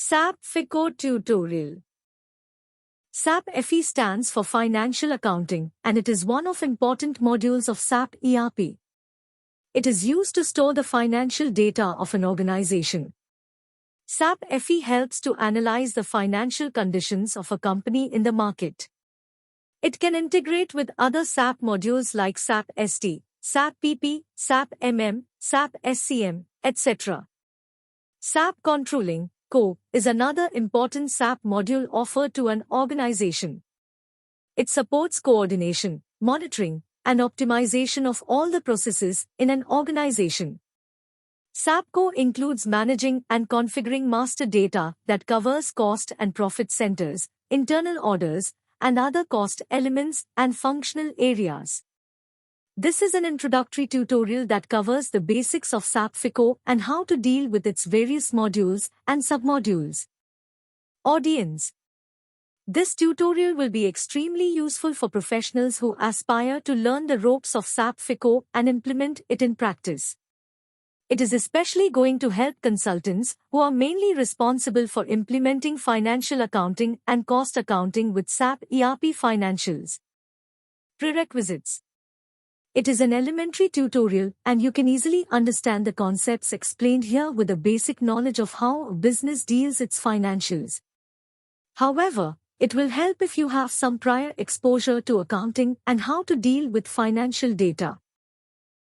SAP FICO Tutorial. SAP FE stands for Financial Accounting, and it is one of important modules of SAP ERP. It is used to store the financial data of an organization. SAP FE helps to analyze the financial conditions of a company in the market. It can integrate with other SAP modules like SAP SD, SAP PP, SAP MM, SAP SCM, etc. SAP Controlling Co. is another important SAP module offered to an organization. It supports coordination, monitoring, and optimization of all the processes in an organization. SAP Co includes managing and configuring master data that covers cost and profit centers, internal orders, and other cost elements and functional areas. This is an introductory tutorial that covers the basics of SAP FICO and how to deal with its various modules and submodules. Audience. This tutorial will be extremely useful for professionals who aspire to learn the ropes of SAP FICO and implement it in practice. It is especially going to help consultants who are mainly responsible for implementing financial accounting and cost accounting with SAP ERP Financials. Prerequisites. It is an elementary tutorial, and you can easily understand the concepts explained here with a basic knowledge of how a business deals its financials. However, it will help if you have some prior exposure to accounting and how to deal with financial data.